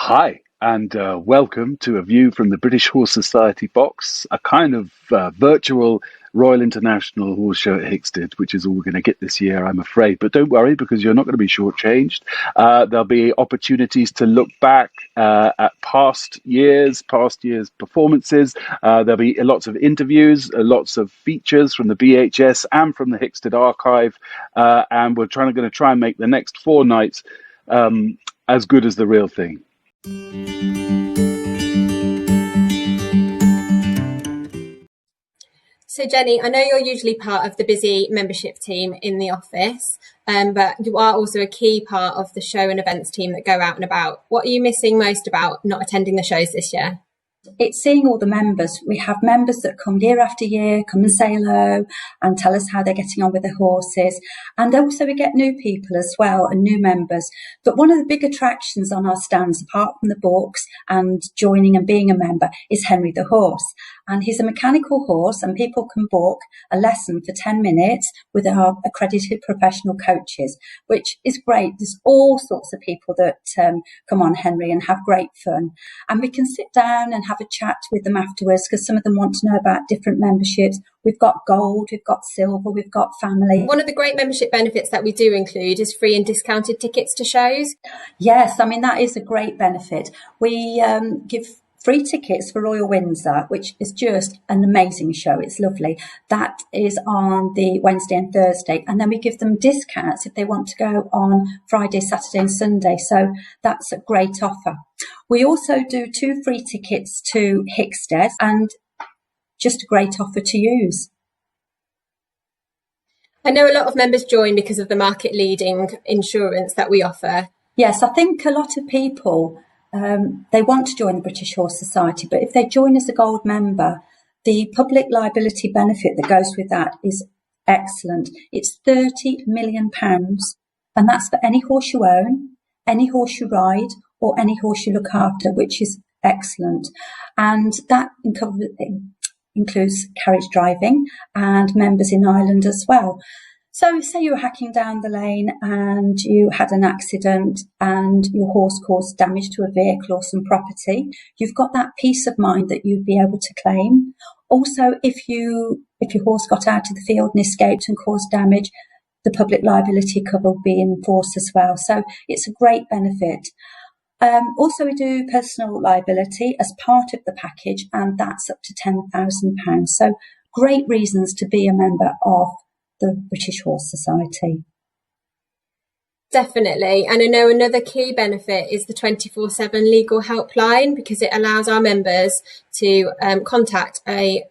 Hi, and welcome to a view from the British Horse Society box, a kind of virtual Royal International Horse Show at Hickstead, which is all we're going to get this year, I'm afraid. But don't worry, because you're not going to be shortchanged. There'll be opportunities to look back at past years' performances. There'll be lots of interviews, lots of features from the BHS and from the Hickstead archive. And we're going to try and make the next 4 nights as good as the real thing. So Jenny, I know you're usually part of the busy membership team in the office, but you are also a key part of the show and events team that go out and about. What are you missing most about not attending the shows this year? It's seeing all the members. We have members that come year after year, come and say hello and tell us how they're getting on with their horses. And also we get new people as well and new members. But one of the big attractions on our stands, apart from the books and joining and being a member, is Henry the horse. And he's a mechanical horse, and people can book a lesson for 10 minutes with our accredited professional coaches, which is great. There's all sorts of people that come on Henry and have great fun. And we can sit down and have a chat with them afterwards, because some of them want to know about different memberships. We've got gold, we've got silver, we've got family. One of the great membership benefits that we do include is free and discounted tickets to shows. Yes, I mean, that is a great benefit. We give free tickets for Royal Windsor, which is just an amazing show. It's lovely. That is on the Wednesday and Thursday. And then we give them discounts if they want to go on Friday, Saturday and Sunday. So that's a great offer. We also do 2 free tickets to Hickstead, and just a great offer to use. I know a lot of members join because of the market leading insurance that we offer. Yes, I think a lot of people they want to join the British Horse Society, but if they join as a gold member, the public liability benefit that goes with that is excellent. It's £30 million, and that's for any horse you own, any horse you ride, or any horse you look after, which is excellent. And that includes carriage driving and members in Ireland as well. So say you were hacking down the lane and you had an accident and your horse caused damage to a vehicle or some property, you've got that peace of mind that you'd be able to claim. Also, if your horse got out of the field and escaped and caused damage, the public liability cover will be in force as well. So it's a great benefit. Also, we do personal liability as part of the package, and that's up to £10,000. So great reasons to be a member of the British Horse Society. Definitely. And I know another key benefit is the 24/7 legal helpline, because it allows our members to contact a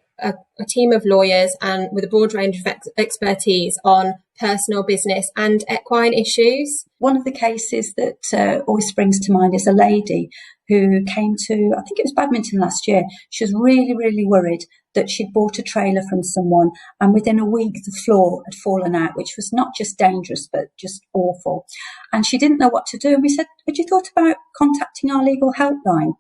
team of lawyers and with a broad range of expertise on personal, business and equine issues. One of the cases that always springs to mind is a lady who came to, I think it was badminton last year. She was really, really worried that she'd bought a trailer from someone, and within a week the floor had fallen out, which was not just dangerous but just awful. And she didn't know what to do. And we said, had you thought about contacting our legal helpline?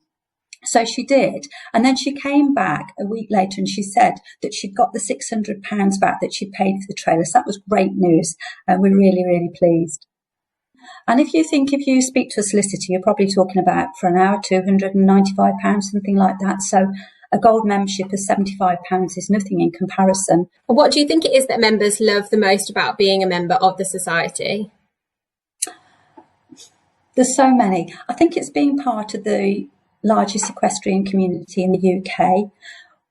So she did. And then she came back a week later and she said that she'd got the £600 back that she'd paid for the trailer. So that was great news. And we're really, really pleased. And if you speak to a solicitor, you're probably talking about for an hour, £295, something like that. So a gold membership of £75 is nothing in comparison. What do you think it is that members love the most about being a member of the society? There's so many. I think it's being part of the largest equestrian community in the UK.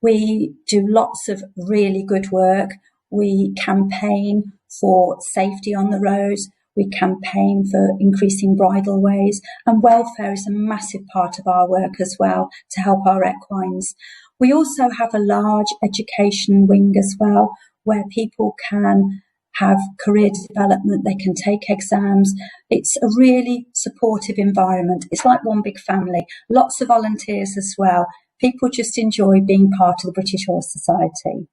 We do lots of really good work. We campaign for safety on the roads. We campaign for increasing bridle ways, and welfare is a massive part of our work as well to help our equines. We also have a large education wing as well, where people can have career development, they can take exams. It's a really supportive environment. It's like one big family. Lots of volunteers as well. People just enjoy being part of the British Horse Society.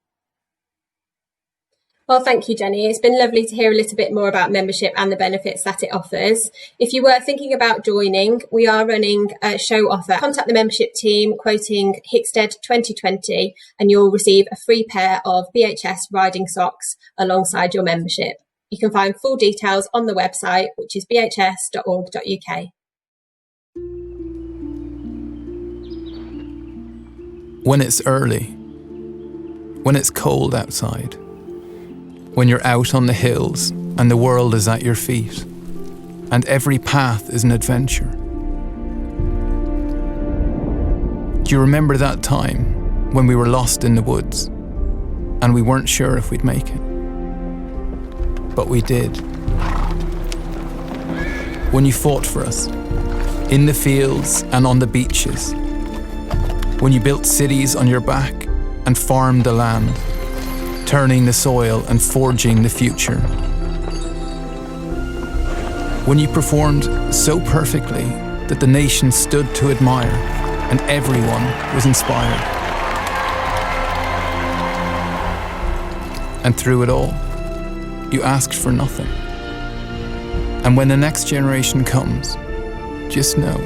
Well, thank you, Jenny. It's been lovely to hear a little bit more about membership and the benefits that it offers. If you were thinking about joining, we are running a show offer. Contact the membership team quoting Hickstead 2020 and you'll receive a free pair of BHS riding socks alongside your membership. You can find full details on the website, which is bhs.org.uk. When it's early, when it's cold outside, when you're out on the hills and the world is at your feet, and every path is an adventure. Do you remember that time when we were lost in the woods and we weren't sure if we'd make it? But we did. When you fought for us, in the fields and on the beaches, when you built cities on your back and farmed the land, turning the soil and forging the future. When you performed so perfectly that the nation stood to admire and everyone was inspired. And through it all, you asked for nothing. And when the next generation comes, just know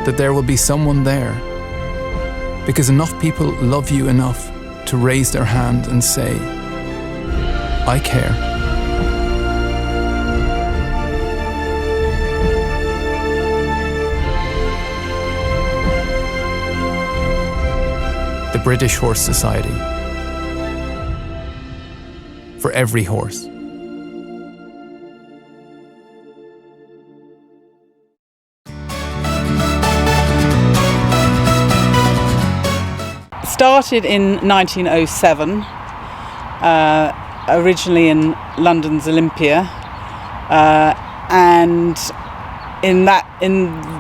that there will be someone there, because enough people love you enough to raise their hand and say, I care. The British Horse Society. For every horse. Started in 1907, originally in London's Olympia, and in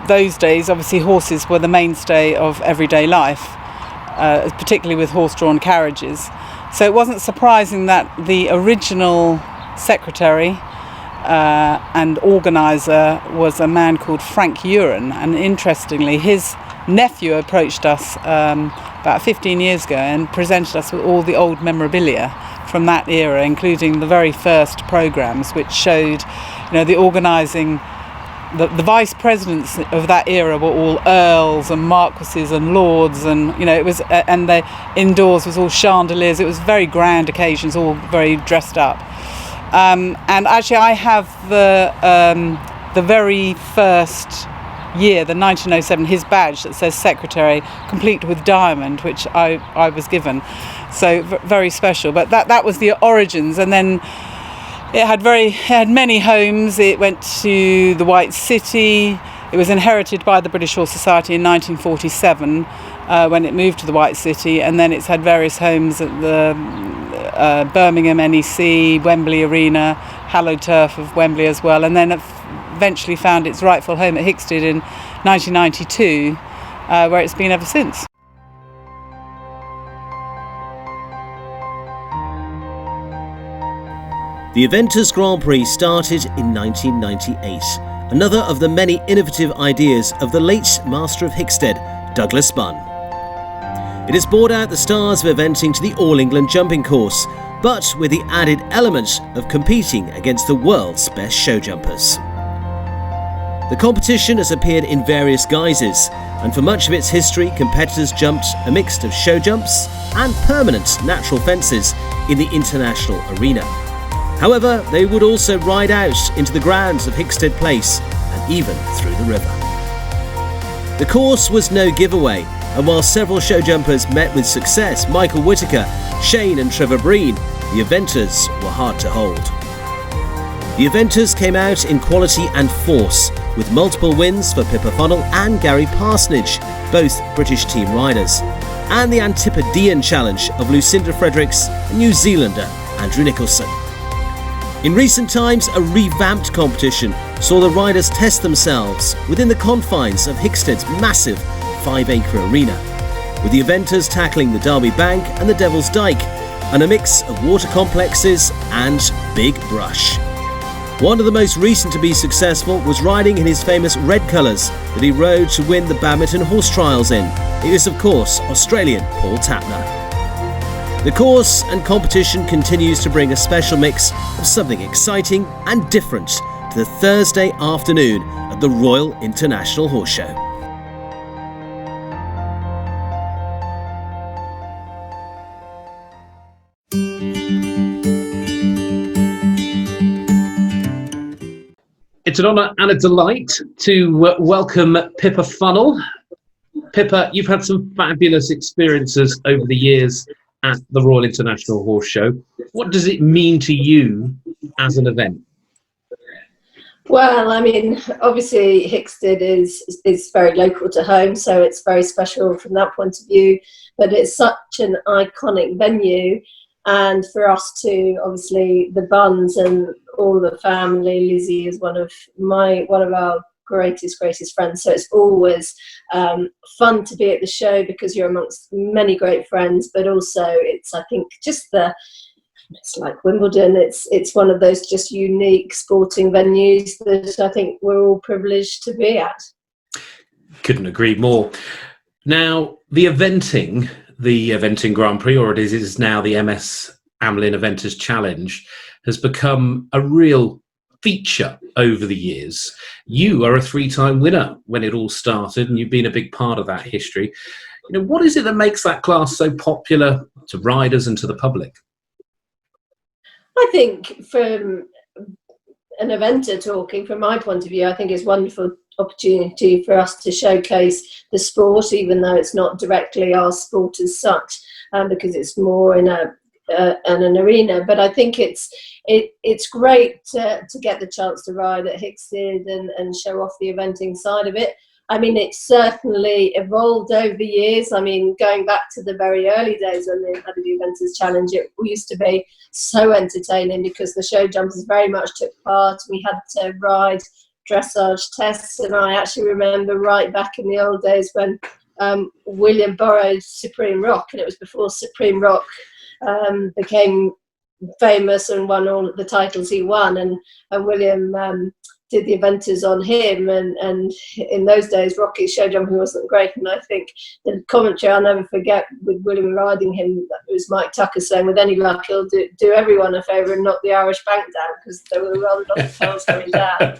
those days, obviously horses were the mainstay of everyday life, particularly with horse-drawn carriages. So it wasn't surprising that the original secretary and organiser was a man called Frank Uren, and interestingly his nephew approached us about 15 years ago and presented us with all the old memorabilia from that era, including the very first programmes which showed, the organising. The vice presidents of that era were all earls and marquises and lords, and it was, and the indoors was all chandeliers. It was very grand occasions, all very dressed up. And actually, I have the very first year, the 1907, his badge that says secretary, complete with diamond, which I was given. So very special. But that was the origins, and then. It had many homes. It went to the White City. It was inherited by the British Horse Society in 1947 when it moved to the White City, and then it's had various homes at the Birmingham NEC, Wembley Arena, hallowed turf of Wembley as well, and then eventually found its rightful home at Hickstead in 1992, where it's been ever since. The Eventers Grand Prix started in 1998, another of the many innovative ideas of the late Master of Hickstead, Douglas Bunn. It has brought out the stars of eventing to the All England jumping course, but with the added element of competing against the world's best show jumpers. The competition has appeared in various guises, and for much of its history, competitors jumped a mix of show jumps and permanent natural fences in the international arena. However, they would also ride out into the grounds of Hickstead Place and even through the river. The course was no giveaway, and while several show jumpers met with success, Michael Whitaker, Shane and Trevor Breen, the Eventers were hard to hold. The Eventers came out in quality and force, with multiple wins for Pippa Funnell and Gary Parsonage, both British team riders, and the Antipodean challenge of Lucinda Fredericks and New Zealander Andrew Nicholson. In recent times, a revamped competition saw the riders test themselves within the confines of Hickstead's massive 5-acre arena, with the Eventers tackling the Derby Bank and the Devil's Dyke, and a mix of water complexes and big brush. One of the most recent to be successful was riding in his famous red colours that he rode to win the Badminton Horse Trials in. It is, of course, Australian Paul Tapner. The course and competition continues to bring a special mix of something exciting and different to the Thursday afternoon at the Royal International Horse Show. It's an honour and a delight to welcome Pippa Funnell. Pippa, you've had some fabulous experiences over the years at the Royal International Horse Show. What does it mean to you as an event? Well, I mean, obviously Hickstead is very local to home, so it's very special from that point of view. But it's such an iconic venue, and for us to, obviously, the Bunns and all the family. Lizzie is one of our greatest friends. So it's always fun to be at the show because you're amongst many great friends. But also, it's, I think, just it's like Wimbledon. It's one of those just unique sporting venues that I think we're all privileged to be at. Couldn't agree more. Now, the eventing Grand Prix, or it is now the MS Amlin Eventers Challenge, has become a real feature over the years. You are a 3-time winner when it all started, and you've been a big part of that history. You know, what is it that makes that class so popular to riders and to the public? I think from an eventer talking, from my point of view, I think it's a wonderful opportunity for us to showcase the sport, even though it's not directly our sport as such, because it's more in an arena. But I think it's great to get the chance to ride at Hickstead and show off the eventing side of it. I mean, it's certainly evolved over the years. I mean, going back to the very early days when they had the Eventers Challenge, it used to be so entertaining because the show jumpers very much took part. We had to ride dressage tests, and I actually remember right back in the old days when William borrowed Supreme Rock, and it was before Supreme Rock became famous and won all the titles he won, and William did the eventers on him, and in those days Rocky's show jumping wasn't great, and I think the commentary I'll never forget with William riding him, that was Mike Tucker saying, with any luck he'll do everyone a favour and knock the Irish bank down, because there were rather lot of fellas going down.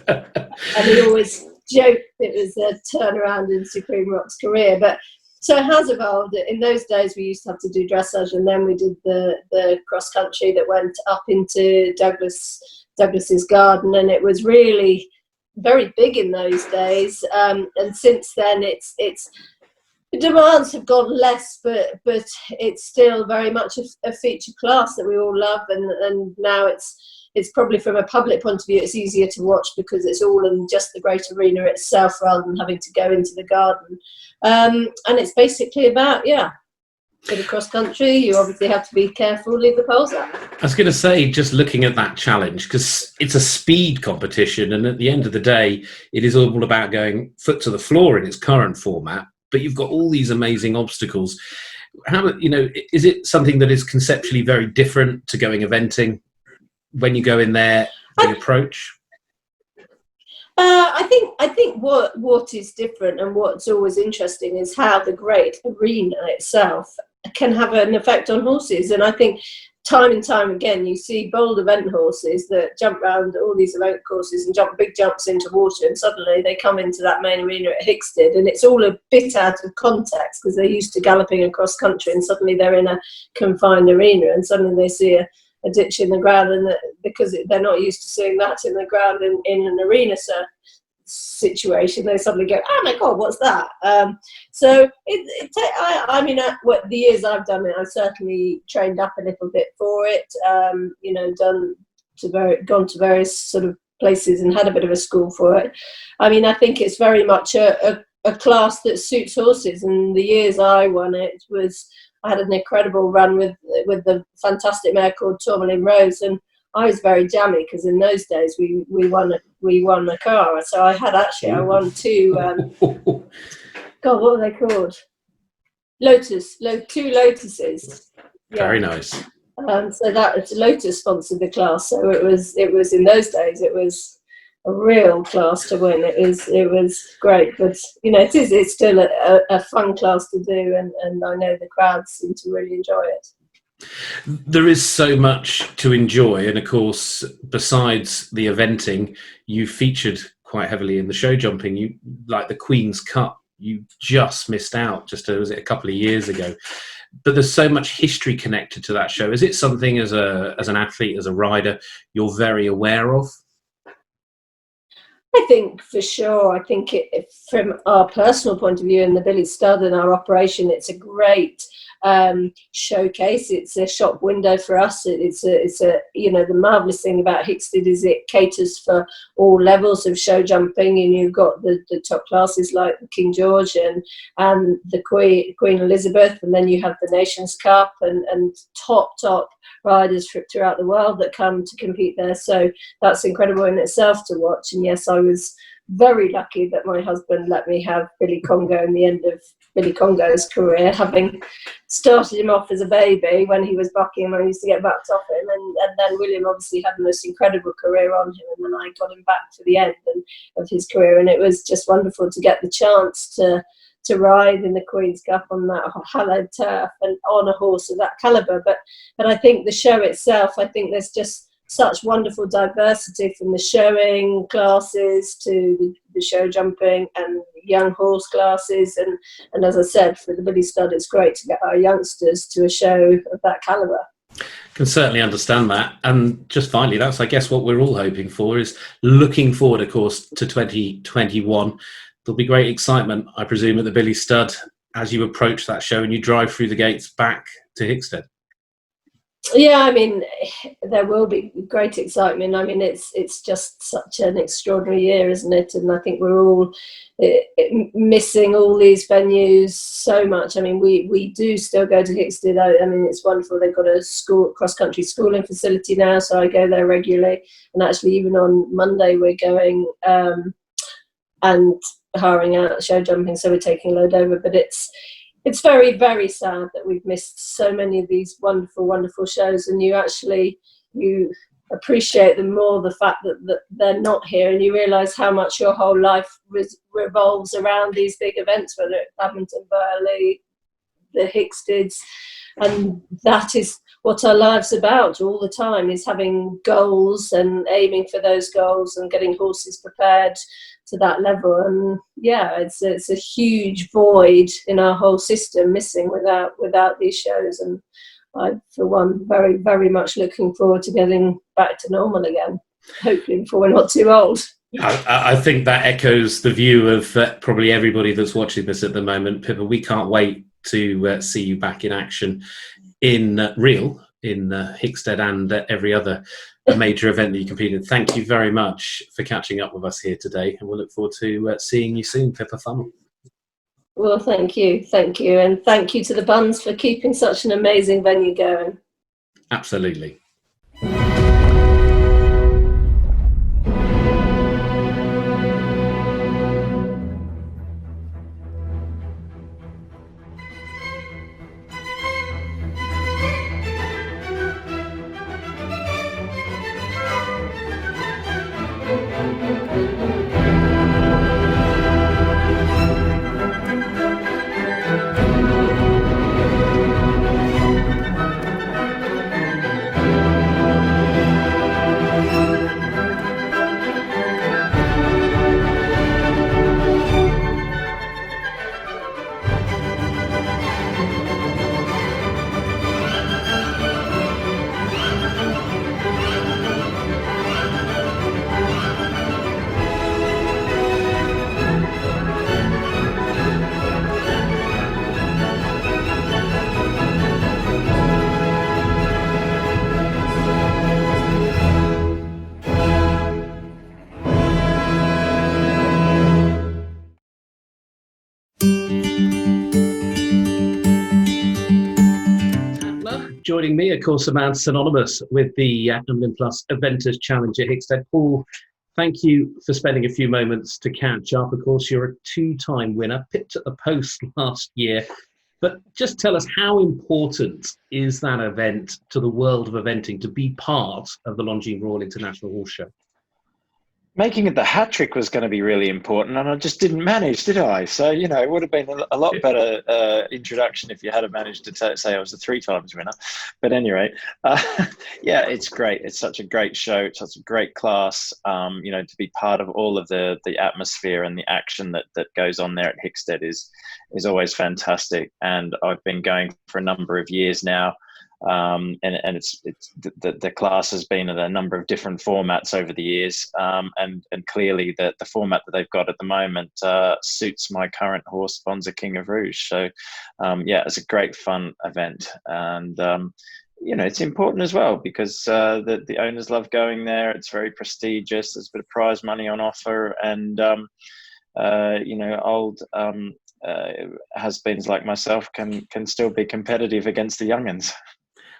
And he always joked it was a turnaround in Supreme Rock's career. But so it has evolved. In those days we used to have to do dressage, and then we did the cross country that went up into Douglas's garden, and it was really very big in those days. And since then, it's the demands have gone less, but it's still very much a feature class that we all love. And now it's probably from a public point of view, it's easier to watch because it's all in just the great arena itself rather than having to go into the garden. And it's basically about for the cross country, you obviously have to be careful, leave the poles out. I was going to say, just looking at that challenge, because it's a speed competition, and at the end of the day, it is all about going foot to the floor in its current format, but you've got all these amazing obstacles. Is it something that is conceptually very different to going eventing when you go in there, the approach? I think what is different and what's always interesting is how the great arena itself can have an effect on horses. And I think time and time again you see bold event horses that jump around all these event courses and jump big jumps into water, and suddenly they come into that main arena at Hickstead and it's all a bit out of context because they're used to galloping across country, and suddenly they're in a confined arena and suddenly they see a ditch in the ground, and because they're not used to seeing that in the ground in an arena situation, they suddenly go, oh my god, what's that? So what the years I've done it, I've certainly trained up a little bit for it, gone to various sort of places and had a bit of a school for it. I mean, I think it's very much a class that suits horses, and the years I won it I had an incredible run with the fantastic mare called Tourmaline Rose, and I was very jammy because in those days we won a car. So I won two. God, what were they called? Two Lotuses. Yeah. Very nice. So that Lotus sponsored the class. So it was in those days it was a real class to win. It was great, but it's still a fun class to do, and I know the crowds seem to really enjoy it. There is so much to enjoy, and of course, besides the eventing, you featured quite heavily in the show jumping. You like the Queen's Cup. You just missed out. Was it a couple of years ago? But there's so much history connected to that show. Is it something as an athlete, as a rider, you're very aware of? I think for sure. I think from our personal point of view in the Billy Stud and our operation, it's a great showcase. It's a shop window for us. It's a the marvelous thing about Hickstead is it caters for all levels of show jumping, and you've got the top classes like the King George and the Queen Elizabeth, and then you have the Nations Cup and top riders throughout the world that come to compete there. So that's incredible in itself to watch. And yes, I was very lucky that my husband let me have Billy Congo in the end of Billy Congo's career, having started him off as a baby when he was bucking and I used to get backed off him, and then William obviously had the most incredible career on him, and then I got him back to the end of his career, and it was just wonderful to get the chance to ride in the Queen's Cup on that hallowed turf and on a horse of that calibre. But I think the show itself, I think there's just such wonderful diversity from the showing classes to the show jumping and young horse classes, and as I said, for the Billy Stud, it's great to get our youngsters to a show of that calibre. Can certainly understand that. And just finally, that's I guess what we're all hoping for, is looking forward, of course, to 2021. There'll be great excitement, I presume, at the Billy Stud as you approach that show and you drive through the gates back to Hickstead. Yeah, I mean, there will be great excitement. I mean, it's just such an extraordinary year, isn't it? And I think we're all missing all these venues so much. I mean, we do still go to Hickstead. I mean, it's wonderful. They've got a cross-country schooling facility now, so I go there regularly. And actually, even on Monday, we're going and hiring out show jumping, so we're taking a load over. But it's very, very sad that we've missed so many of these wonderful, wonderful shows, and you appreciate them more, the fact that they're not here, and you realise how much your whole life revolves around these big events, whether it's Badminton, Burley, the Hicksteads, and that is what our life's about all the time, is having goals and aiming for those goals and getting horses prepared to that level. And yeah, it's a huge void in our whole system missing without these shows, and I, for one, very, very much looking forward to getting back to normal again, hopefully before we're not too old. I think that echoes the view of probably everybody that's watching this at the moment. Pippa, we can't wait to see you back in action in real in Hickstead and every other major event that you compete in. Thank you very much for catching up with us here today, and we'll look forward to seeing you soon, Pippa Funnell. Well, thank you, and thank you to the Bunns for keeping such an amazing venue going. Absolutely. Joining me, of course, a man synonymous with the Amlin Plus Eventers Challenge at Hickstead. Paul, thank you for spending a few moments to catch up. Of course, you're a two-time winner, pipped at the post last year. But just tell us, how important is that event to the world of eventing to be part of the Longines Royal International Horse Show? Making it the hat trick was going to be really important, and I just didn't manage, did I? So, you know, it would have been a lot better introduction if you had managed to say I was a 3 times winner. But anyway, yeah, it's great. It's such a great show. It's such a great class. You know, to be part of all of the atmosphere and the action that goes on there at Hickstead is always fantastic. And I've been going for a number of years now. and it's the class has been in a number of different formats over the years, and clearly the format that they've got at the moment suits my current horse, Bonza King of Rouges. So yeah, it's a great fun event, and you know, it's important as well because the owners love going there. It's very prestigious. There's a bit of prize money on offer, and you know, old has-beens like myself can still be competitive against the young'uns.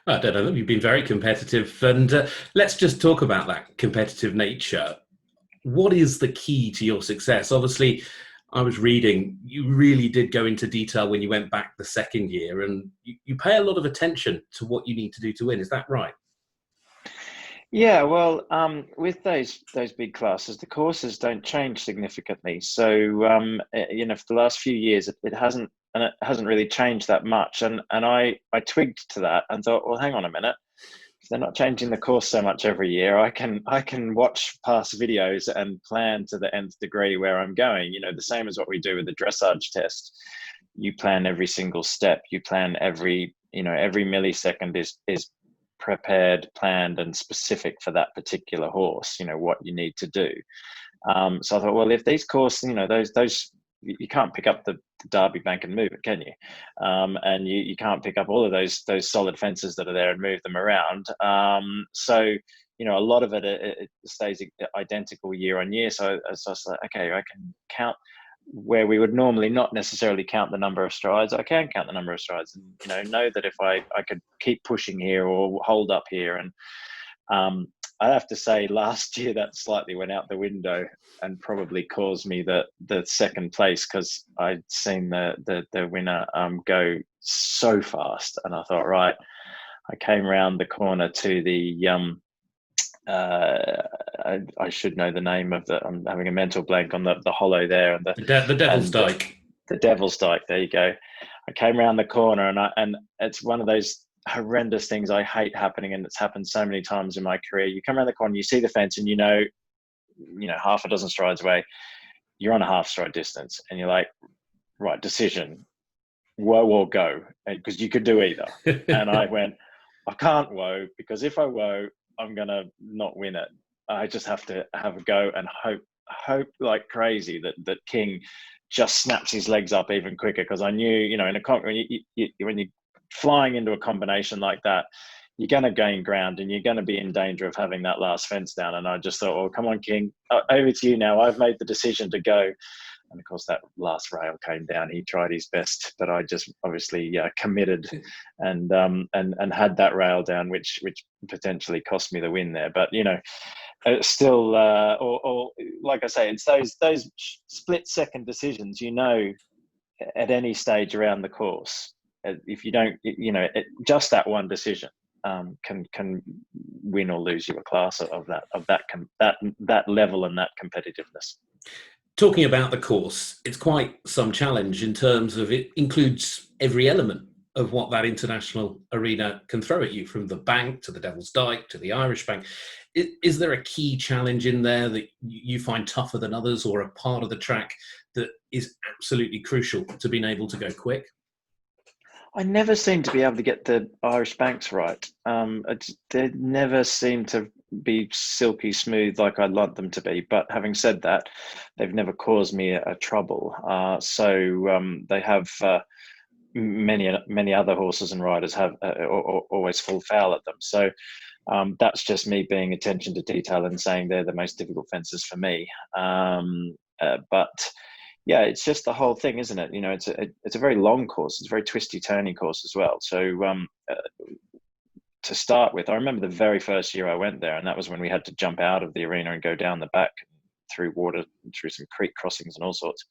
I don't know. You've been very competitive, and let's just talk about that competitive nature. What is the key to your success? Obviously, I was reading, you really did go into detail when you went back the second year, and you pay a lot of attention to what you need to do to win. Is that right? Yeah, well, with those big classes, the courses don't change significantly. So you know, for the last few years, it hasn't really changed that much. And I twigged to that and thought, well, hang on a minute. If they're not changing the course so much every year, I can watch past videos and plan to the nth degree where I'm going. You know, the same as what we do with the dressage test. You plan every single step. You plan every millisecond is prepared, planned, and specific for that particular horse. You know what you need to do. So I thought, well, if these courses, you know, those you can't pick up the Derby bank and move it, can you? And you can't pick up all of those solid fences that are there and move them around. So you know, a lot of it stays identical year on year. So I was like, okay, I can count where we would normally not necessarily count the number of strides. I can count the number of strides, and you know that if I could keep pushing here or hold up here. And I have to say, last year that slightly went out the window and probably caused me the second place, because I'd seen the winner go so fast, and I thought, right, I came round the corner to the I should know the name of the. I'm having a mental blank on the hollow there, and the Devil's Dyke. The Devil's Dyke. There you go. I came around the corner, and it's one of those horrendous things I hate happening, and it's happened so many times in my career. You come around the corner, you see the fence, and you know, half a dozen strides away, you're on a half stride distance, and you're like, right, decision, woe or go, because you could do either. And I went, I can't woe, because if I woe, I'm gonna not win it. I just have to have a go and hope like crazy that King just snaps his legs up even quicker, because I knew, you know, when you're flying into a combination like that, you're going to gain ground and you're going to be in danger of having that last fence down. And I just thought, well, come on, King, over to you now. I've made the decision to go. And of course, that last rail came down. He tried his best, but I just obviously committed and had that rail down, which potentially cost me the win there. But you know, still, or like I say, it's those split-second decisions. You know, at any stage around the course, if you don't, you know, just that one decision can win or lose you a class of that level and that competitiveness. Talking about the course, it's quite some challenge in terms of it includes every element of what that international arena can throw at you, from the bank to the Devil's Dyke to the Irish Bank. Is there a key challenge in there that you find tougher than others, or a part of the track that is absolutely crucial to being able to go quick? I never seem to be able to get the Irish banks right. They never seem to be silky smooth like I'd like them to be. But having said that, they've never caused me a trouble. So they have many other horses and riders have always fall foul at them. So that's just me being attention to detail and saying they're the most difficult fences for me. But yeah, it's just the whole thing, isn't it? You know, it's a very long course. It's a very twisty, turning course as well. So to start with, I remember the very first year I went there, and that was when we had to jump out of the arena and go down the back through water, through some creek crossings and all sorts.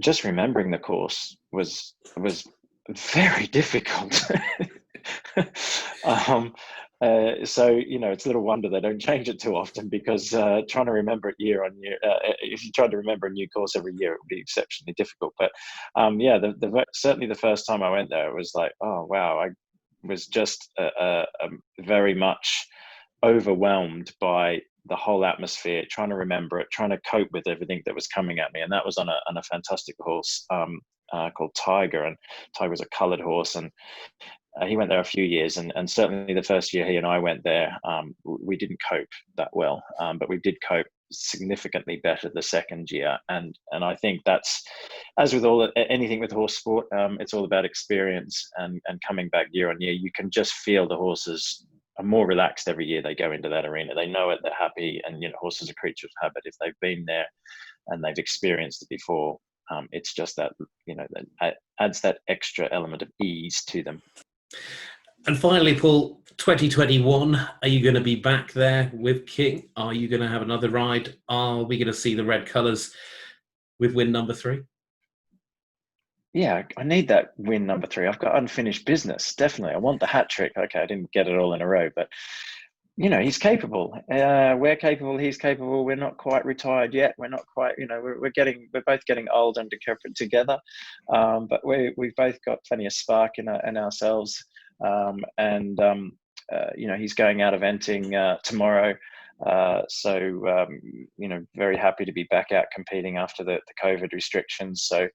Just remembering the course was very difficult. So, you know, it's little wonder they don't change it too often, because trying to remember it year on year, if you tried to remember a new course every year, it would be exceptionally difficult. But yeah, certainly the first time I went there, it was like, oh, wow, I was just very much overwhelmed by the whole atmosphere, trying to remember it, trying to cope with everything that was coming at me. And that was on a fantastic horse called Tiger, and Tiger was a coloured horse, and he went there a few years, and certainly the first year he and I went there, we didn't cope that well, but we did cope significantly better the second year. And I think that's, as with anything with horse sport, it's all about experience and coming back year on year. You can just feel the horses are more relaxed every year they go into that arena. They know it, they're happy, and horses are creatures of habit. If they've been there and they've experienced it before, it's just that that adds that extra element of ease to them. And finally, Paul, 2021, are you going to be back there with King? Are you going to have another ride? Are we going to see the red colours with win number 3? Yeah, I need that win number 3. I've got unfinished business, definitely. I want the hat trick. Okay, I didn't get it all in a row, but he's capable. We're capable. He's capable. We're not quite retired yet. We're not quite. We're both getting old and decrepit together. But we've both got plenty of spark in ourselves. He's going out eventing tomorrow. So very happy to be back out competing after the COVID restrictions. So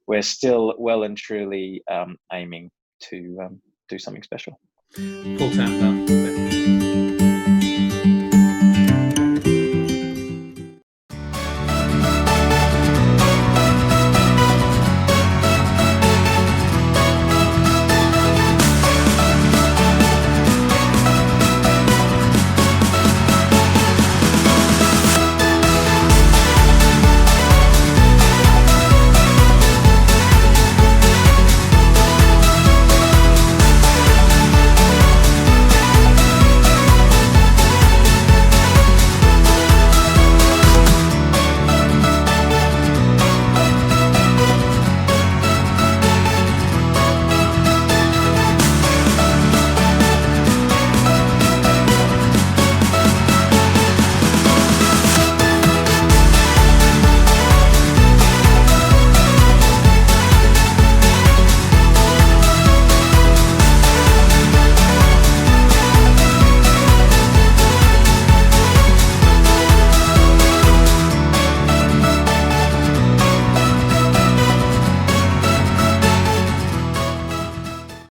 we're still well and truly aiming to do something special. Paul Tapner.